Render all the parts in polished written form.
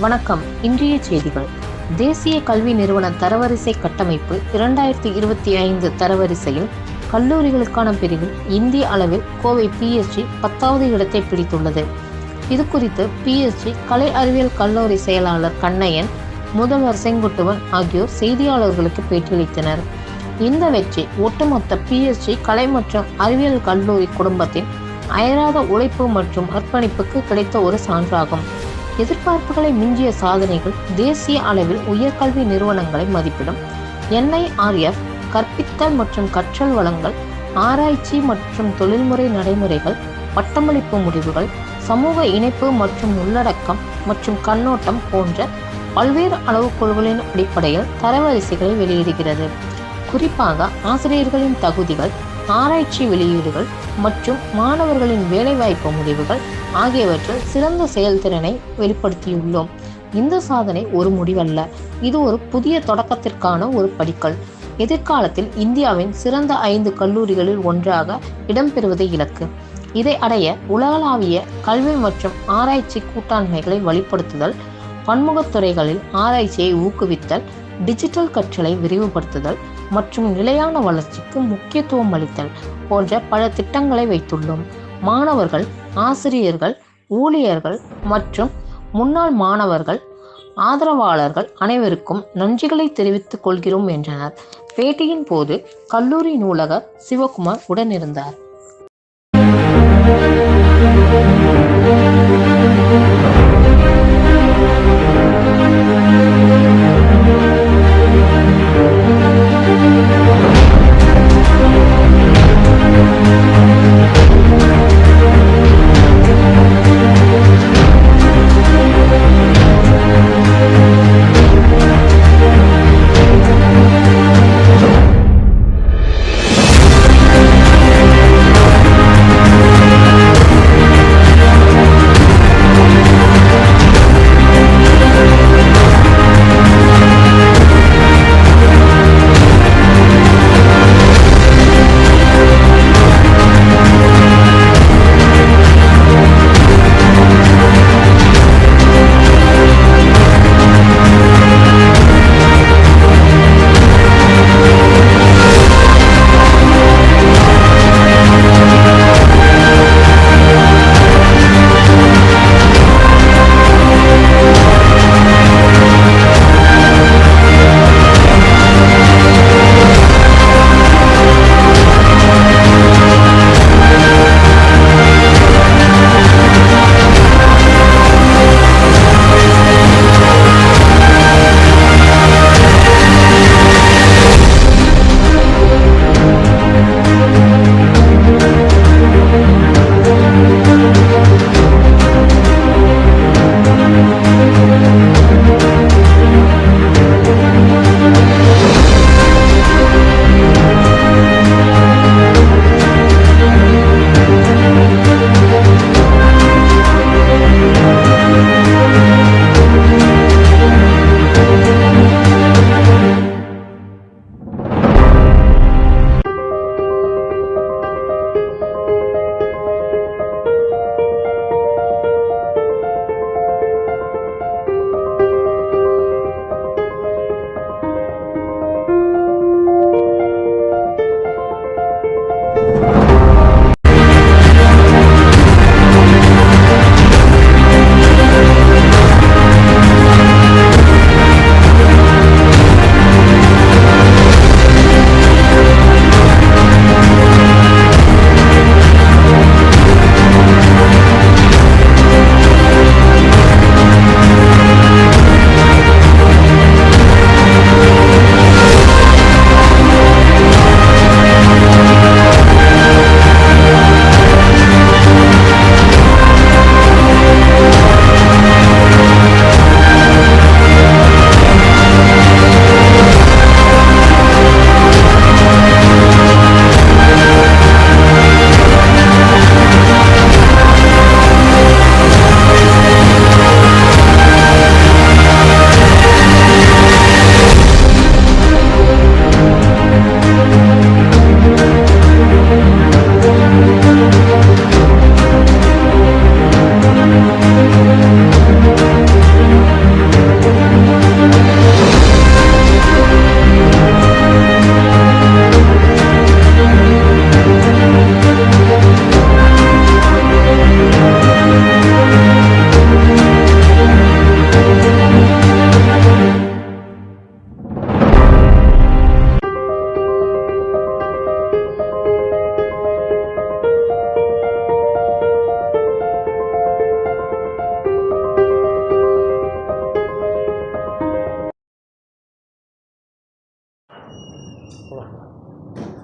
வணக்கம். இன்றைய செய்திகள். தேசிய கல்வி நிறுவன தரவரிசை கட்டமைப்பு 2025 தரவரிசையில் கல்லூரிகளுக்கான பிரிவில் இந்திய அளவில் கோவை PSG 10வது இடத்தை பிடித்துள்ளது. இது குறித்து PSG கலை அறிவியல் கல்லூரி செயலாளர் கண்ணையன், முதல்வர் செங்குட்டுவன் ஆகியோர் செய்தியாளர்களுக்கு பேட்டியளித்தனர். இந்த வெற்றி ஒட்டுமொத்த PSG கலை மற்றும் அறிவியல் கல்லூரி குடும்பத்தின் அயராத உழைப்பு மற்றும் அர்ப்பணிப்புக்கு கிடைத்த ஒரு சான்றாகும். எதிர்பார்ப்புகளை மிஞ்சிய சாதனைகள் தேசிய அளவில் உயர்கல்வி நிறுவனங்களை மதிப்பிடும் NIRF கற்பித்தல் மற்றும் கற்றல் வளங்கள், ஆராய்ச்சி மற்றும் தொழில்முறை நடைமுறைகள், பட்டமளிப்பு முடிவுகள், சமூக இணைப்பு மற்றும் உள்ளடக்கம் மற்றும் கண்ணோட்டம் போன்ற பல்வேறு அளவுகோல்களின் அடிப்படையில் தரவரிசைகளை வெளியிடுகிறது. குறிப்பாக ஆசிரியர்களின் தகுதிகள், ஆராய்ச்சி வெளியீடுகள் மற்றும் மாணவர்களின் வேலைவாய்ப்பு முடிவுகள் ஆகியவற்றில் சிறந்த செயல்திறனை வெளிப்படுத்தியுள்ளோம். இந்த சாதனை ஒரு முடிவல்ல, இது ஒரு புதிய தொடக்கத்திற்கான ஒரு படிக்கல். எதிர்காலத்தில் இந்தியாவின் சிறந்த 5 கல்லூரிகளில் ஒன்றாக இடம்பெறுவதை இலக்கு. இதை அடைய உலகளாவிய கல்வி மற்றும் ஆராய்ச்சி கூட்டாண்மைகளை வலுப்படுத்துதல், பன்முகத்துறைகளில் ஆராய்ச்சியை ஊக்குவித்தல், டிஜிட்டல் கற்றலை விரிவுபடுத்துதல் மற்றும் நிலையான வளர்ச்சிக்கு முக்கியத்துவம் அளித்தல் போன்ற பல திட்டங்களை வைத்துள்ளோம். மாணவர்கள், ஆசிரியர்கள், ஊழியர்கள் மற்றும் முன்னாள் மாணவர்கள், ஆதரவாளர்கள் அனைவருக்கும் நன்றிகளை தெரிவித்துக் கொள்கிறோம் என்றனர். பேட்டியின் போது கல்லூரி நூலகர் சிவகுமார் உடனிருந்தார்.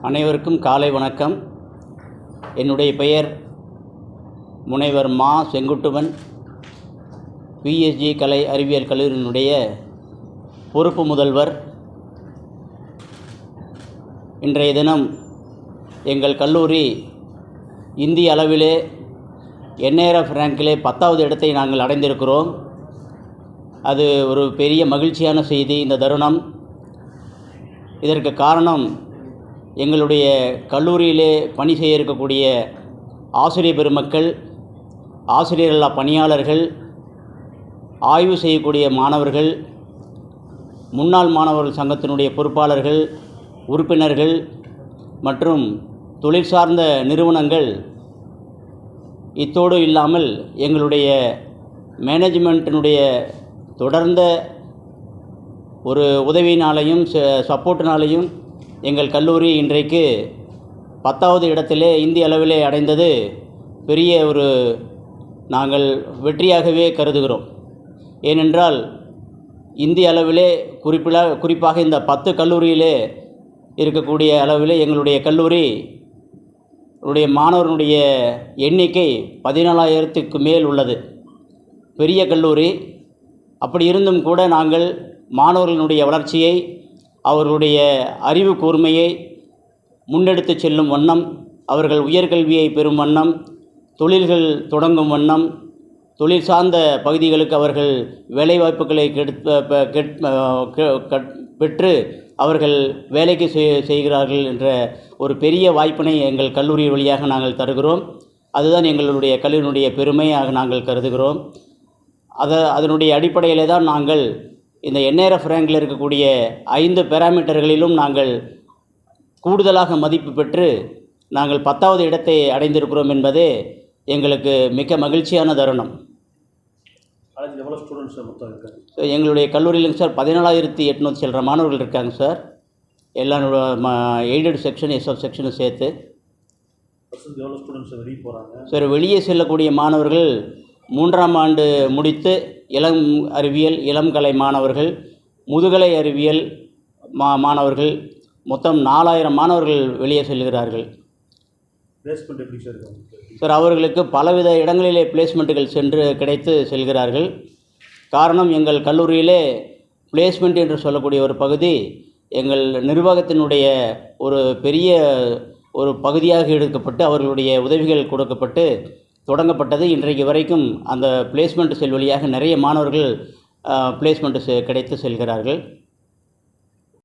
அனைவருக்கும் காலை வணக்கம். என்னுடைய பெயர் முனைவர் மா செங்குட்டுவன். பிஎஸ்ஜி கலை அறிவியல் கல்லூரியினுடைய பொறுப்பு முதல்வர். இன்றைய தினம் எங்கள் கல்லூரி இந்திய அளவிலே என்ஐஆர்எஃப் ரேங்கிலே 10வது இடத்தை நாங்கள் அடைந்திருக்கிறோம். அது ஒரு பெரிய மகிழ்ச்சியான செய்தி. இந்த தருணம் இதற்கு காரணம் எங்களுடைய கல்லூரியிலே பணி செய்ய இருக்கக்கூடிய ஆசிரியர் பெருமக்கள், ஆசிரியர்களா பணியாளர்கள், ஆய்வு செய்யக்கூடிய மாணவர்கள், முன்னாள் மாணவர்கள் சங்கத்தினுடைய பொறுப்பாளர்கள், உறுப்பினர்கள் மற்றும் தொழில் சார்ந்த நிறுவனங்கள், இத்தோடு இல்லாமல் எங்களுடைய மேனேஜ்மெண்ட்டினுடைய தொடர்ந்த ஒரு உதவியினாலையும் சப்போர்ட்டினாலையும் எங்கள் கல்லூரி இன்றைக்கு 10வது இடத்திலே இந்திய அளவிலே அடைந்தது பெரிய ஒரு நாங்கள் வெற்றியாகவே கருதுகிறோம். ஏனென்றால் இந்திய அளவிலே குறிப்பாக இந்த 10 கல்லூரியிலே இருக்கக்கூடிய அளவிலே எங்களுடைய கல்லூரி மாணவர்களுடைய எண்ணிக்கை 14,000க்கு மேல் உள்ளது. பெரிய கல்லூரி. அப்படி இருந்தும் கூட நாங்கள் மாணவர்களுடைய வளர்ச்சியை, அவர்களுடைய அறிவு கூர்மையை முன்னெடுத்து செல்லும் வண்ணம், அவர்கள் உயர்கல்வியை பெறும் வண்ணம், தொழில்கள் தொடங்கும் வண்ணம், தொழில் சார்ந்த பகுதிகளுக்கு அவர்கள் வேலைவாய்ப்புகளை பெற்று அவர்கள் வேலைக்கு செய்கிறார்கள் என்ற ஒரு பெரிய வாய்ப்பினை எங்கள் கல்லூரி வழியாக நாங்கள் தருகிறோம். அதுதான் எங்களுடைய கல்லூரியினுடைய பெருமையாக நாங்கள் கருதுகிறோம். அதனுடைய அடிப்படையிலே தான் நாங்கள் இந்த என்ஐஆர்எஃப் ரேங்கில் இருக்கக்கூடிய 5 பேராமீட்டர்களிலும் நாங்கள் கூடுதலாக மதிப்பு பெற்று நாங்கள் 10வது இடத்தை அடைந்திருக்கிறோம் என்பதே எங்களுக்கு மிக மகிழ்ச்சியான தருணம். எவ்வளோ ஸ்டூடெண்ட்ஸ் மொத்தம் இருக்காங்க? எங்களுடைய கல்லூரியிலுங்க சார் 14,800 சில்லற மாணவர்கள் இருக்காங்க சார். எல்லாம் எய்டட் செக்ஷன், எஸ்எஃப் செக்ஷனும் சேர்த்து. எவ்வளோ ஸ்டூடெண்ட்ஸ் வெளியே போகிறாங்க சார்? வெளியே செல்லக்கூடிய மாணவர்கள் 3ஆம் ஆண்டு முடித்து இளம் அறிவியல், இளம் கலை மாணவர்கள், முதுகலை அறிவியல் மாணவர்கள் மொத்தம் 4,000 மாணவர்கள் வெளியே செல்கிறார்கள். பிளேஸ்மெண்ட் எப்படி சார்? சார், அவர்களுக்கு பலவித இடங்களிலே பிளேஸ்மெண்ட்டுகள் சென்று கிடைத்து செல்கிறார்கள். காரணம், எங்கள் கல்லூரியிலே பிளேஸ்மெண்ட் என்று சொல்லக்கூடிய ஒரு பகுதி எங்கள் நிர்வாகத்தினுடைய ஒரு பெரிய ஒரு பகுதியாக எடுக்கப்பட்டு அவர்களுடைய உதவிகள் கொடுக்கப்பட்டு தொடங்கப்பட்டது. இன்றைக்கு வரைக்கும் அந்த பிளேஸ்மெண்ட் செல் வழியாக நிறைய மாணவர்கள் பிளேஸ்மெண்ட்டு கிடைத்து செல்கிறார்கள்.